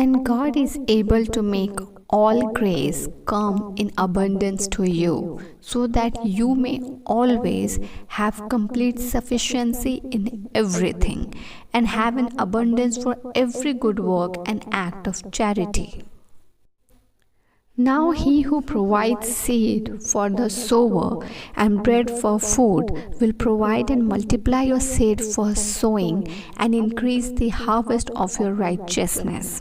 And God is able to make all grace come in abundance to you, so that you may always have complete sufficiency in everything, and have an abundance for every good work and act of charity. Now he who provides seed for the sower and bread for food will provide and multiply your seed for sowing and increase the harvest of your righteousness.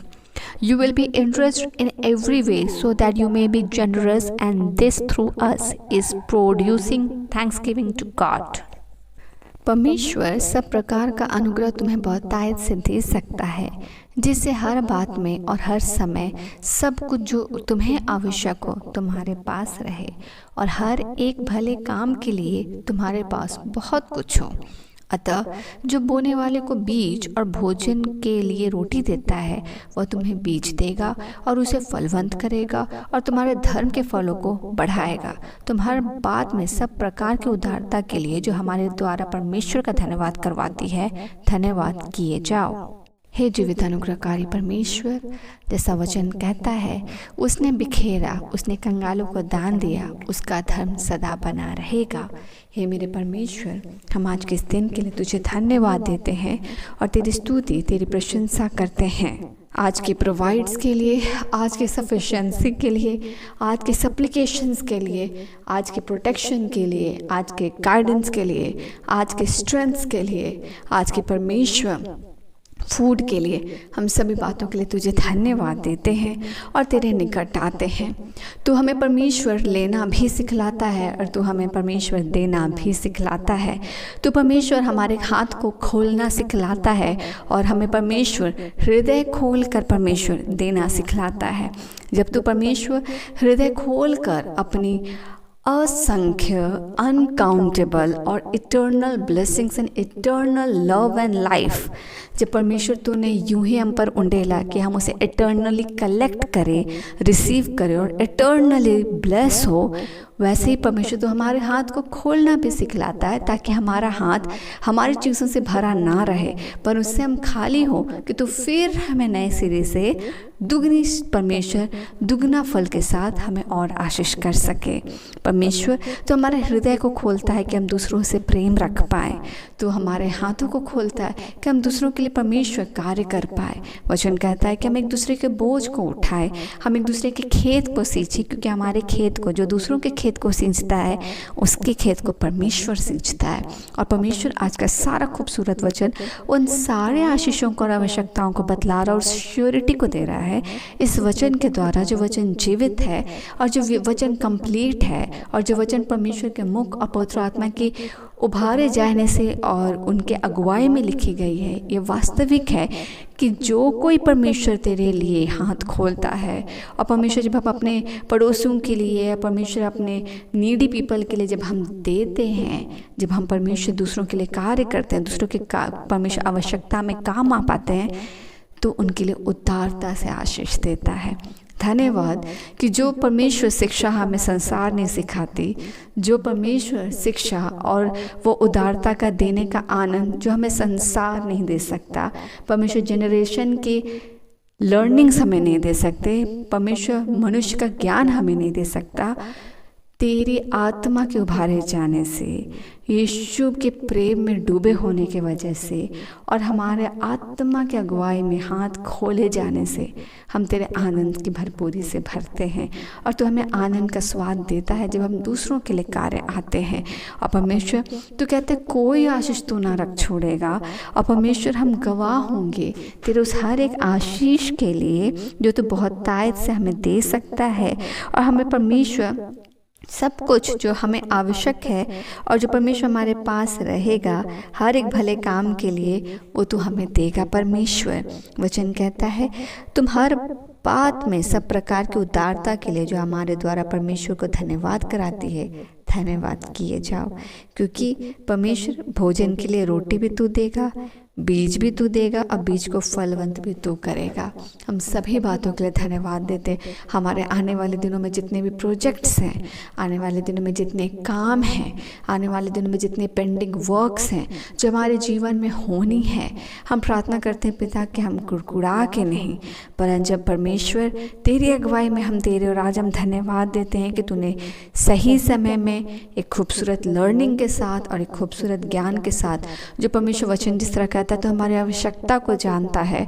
You will be enriched in every way so that you may be generous, and this through us is producing thanksgiving to God. परमेश्वर सब प्रकार का अनुग्रह तुम्हें बहुतायत से दे सकता है, जिससे हर बात में और हर समय सब कुछ जो तुम्हें आवश्यक हो तुम्हारे पास रहे, और हर एक भले काम के लिए तुम्हारे पास बहुत कुछ हो। अतः जो बोने वाले को बीज और भोजन के लिए रोटी देता है, वह तुम्हें बीज देगा और उसे फलवंत करेगा और तुम्हारे धर्म के फलों को बढ़ाएगा। तुम हर बात में सब प्रकार की उदारता के लिए जो हमारे द्वारा परमेश्वर का धन्यवाद करवाती है, धन्यवाद किए जाओ। हे जीवित अनुग्रहकारी परमेश्वर, जैसा वचन कहता है, उसने बिखेरा, उसने कंगालों को दान दिया, उसका धर्म सदा बना रहेगा। हे मेरे परमेश्वर, हम आज के इस दिन के लिए तुझे धन्यवाद देते हैं और तेरी स्तुति, तेरी प्रशंसा करते हैं। आज के प्रोवाइड्स के लिए, आज के सफिशिएंसी के लिए, आज के सप्लिकेशंस के लिए, आज के प्रोटेक्शन के लिए, आज के गाइडेंस के लिए, आज के स्ट्रेंथ्स के लिए, आज के परमेश्वर फूड के लिए, हम सभी बातों के लिए तुझे धन्यवाद देते हैं और तेरे निकट आते हैं। तू हमें परमेश्वर लेना भी सिखलाता है और तू हमें परमेश्वर देना भी सिखलाता है। तू परमेश्वर हमारे हाथ को खोलना सिखलाता है और हमें परमेश्वर हृदय खोल कर परमेश्वर देना सिखलाता है। जब तू परमेश्वर हृदय खोल कर अपनी असंख्य, अनकाउंटेबल और eternal blessings and eternal love and life, जब परमेश्वर तूने यूं ही हम पर उंडेला कि हम उसे इटर्नली कलेक्ट करें, रिसीव करें और इटर्नली ब्लेस हो, वैसे ही परमेश्वर तो हमारे हाथ को खोलना भी सिखलाता है, ताकि हमारा हाथ हमारी चीज़ों से भरा ना रहे, पर उससे हम खाली हो कि तो फिर हमें नए सिरे से दुगनी परमेश्वर दुगना फल के साथ हमें और आशीष कर सके। परमेश्वर तो हमारे हृदय को खोलता है कि हम दूसरों से प्रेम रख पाए, तो हमारे हाथों को खोलता है कि हम दूसरों के लिए परमेश्वर कार्य कर पाए। वचन कहता है कि हम एक दूसरे के बोझ को उठाए, हम एक दूसरे के खेत को सींचे, क्योंकि हमारे खेत को, जो दूसरों के खेत को सींचता है, उसके खेत को परमेश्वर सींचता है। और परमेश्वर आज का सारा खूबसूरत वचन उन सारे आशीषों को और आवश्यकताओं को बतला रहा और श्योरिटी को दे रहा है इस वचन के द्वारा, जो वचन जीवित है और जो वचन कंप्लीट है और जो वचन परमेश्वर के मुख और पवित्र आत्मा की उभारे जाने से और उनके अगुवाई में लिखी गई है। ये वास्तविक है कि जो कोई परमेश्वर तेरे लिए हाथ खोलता है, और परमेश्वर जब हम अपने पड़ोसियों के लिए, परमेश्वर अपने नीडी पीपल के लिए जब हम देते हैं, जब हम परमेश्वर दूसरों के लिए कार्य करते हैं, दूसरों के परमेश्वर आवश्यकता में काम आ पाते हैं, तो उनके लिए उदारता से आशीष देता है। धन्यवाद कि जो परमेश्वर शिक्षा हमें संसार नहीं सिखाती, जो परमेश्वर शिक्षा और वो उदारता का देने का आनंद जो हमें संसार नहीं दे सकता, परमेश्वर जनरेशन की लर्निंग्स हमें नहीं दे सकते, परमेश्वर मनुष्य का ज्ञान हमें नहीं दे सकता, तेरी आत्मा के उभारे जाने से, यीशु के प्रेम में डूबे होने के वजह से और हमारे आत्मा के अगुवाई में हाथ खोले जाने से हम तेरे आनंद की भरपूरी से भरते हैं। और तो हमें आनंद का स्वाद देता है जब हम दूसरों के लिए कार्य आते हैं। और परमेश्वर तो कहते कोई आशीष तू ना रख छोड़ेगा, और परमेश्वर हम गवाह होंगे तेरे उस हर एक आशीष के लिए जो तू बहुत तायत से हमें दे सकता है। और हमें परमेश्वर सब कुछ जो हमें आवश्यक है और जो परमेश्वर हमारे पास रहेगा हर एक भले काम के लिए, वो तू हमें देगा। परमेश्वर वचन कहता है तुम हर बात में सब प्रकार की उदारता के लिए जो हमारे द्वारा परमेश्वर को धन्यवाद कराती है, धन्यवाद किए जाओ। क्योंकि परमेश्वर भोजन के लिए रोटी भी तू देगा, बीज भी तू देगा और बीज को फलवंत भी तू करेगा। हम सभी बातों के लिए धन्यवाद देते। हमारे आने वाले दिनों में जितने भी प्रोजेक्ट्स हैं, आने वाले दिनों में जितने काम हैं, आने वाले दिनों में जितने पेंडिंग वर्क्स हैं जो हमारे जीवन में होनी है, हम प्रार्थना करते हैं पिता कि हम कुड़कुड़ा के नहीं, परंतु जब परमेश्वर तेरी अगुवाई में हम तेरे, और आज हम धन्यवाद देते हैं कि तूने सही समय में एक खूबसूरत लर्निंग के साथ और एक खूबसूरत ज्ञान के साथ, जो परमेश्वर वचन जिस तरह कहता है तो हमारी आवश्यकता को जानता है।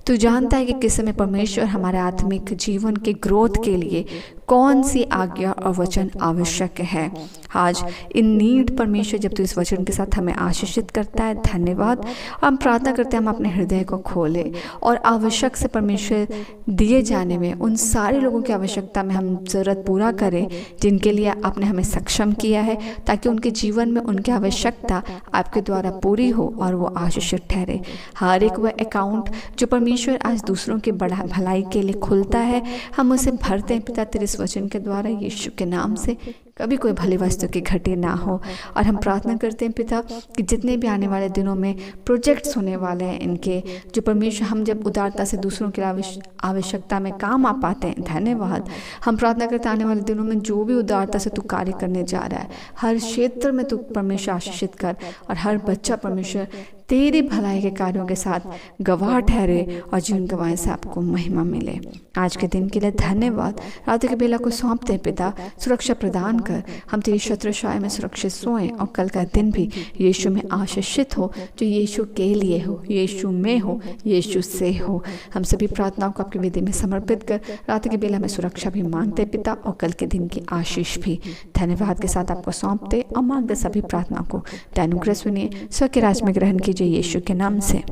तू जानता है कि किस समय परमेश्वर हमारे आत्मिक जीवन के ग्रोथ के लिए कौन सी आज्ञा और वचन आवश्यक है। आज इन नीड परमेश्वर जब तू इस वचन के साथ हमें आशीषित करता है, धन्यवाद। हम प्रार्थना करते हैं हम अपने हृदय को खोलें और आवश्यक से परमेश्वर दिए जाने में उन सारे लोगों की आवश्यकता में हम ज़रूरत पूरा करें जिनके लिए आपने हमें सक्षम किया है, ताकि उनके जीवन में उनकी आवश्यकता आपके द्वारा पूरी हो और वो आशीषित ठहरे। हर एक वह अकाउंट जो परमेश्वर आज दूसरों की बड़ा भलाई के लिए खुलता है, हम उसे भरते हैं पिता तेरे इस वचन के द्वारा, यीशु के नाम से। कभी कोई भली वस्तु की घटी ना हो। और हम प्रार्थना करते हैं पिता कि जितने भी आने वाले दिनों में प्रोजेक्ट्स होने वाले हैं इनके, जो परमेश्वर हम जब उदारता से दूसरों की आवश्यकता में काम आ पाते हैं, धन्यवाद। हम प्रार्थना करते हैं आने वाले दिनों में जो भी उदारता से तू कार्य करने जा रहा है, हर क्षेत्र में तू परमेश्वर आशीषित कर, और हर बच्चा परमेश्वर तेरी भलाई के कार्यों के साथ गवाह ठहरे और जीवन गवाह से आपको महिमा मिले। आज के दिन के लिए धन्यवाद। रात के बेला को सौंपते हैं पिता, सुरक्षा प्रदान कर, हम तेरी छत्र छाया में सुरक्षित सोएं, और कल का दिन भी यीशु में आशीषित हो, जो यीशु के लिए हो, यीशु में हो, यीशु से हो। हम सभी प्रार्थनाओं को आपकी विधि में समर्पित कर रात के बेला में सुरक्षा भी मांगते पिता, और कल के दिन की आशीष भी धन्यवाद के साथ आपको सौंपते और मांगते सभी प्रार्थनाओं को अनुग्रह सुनिए, स्व के राज में ग्रहण कीजिए यीशु के नाम से,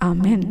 आमीन।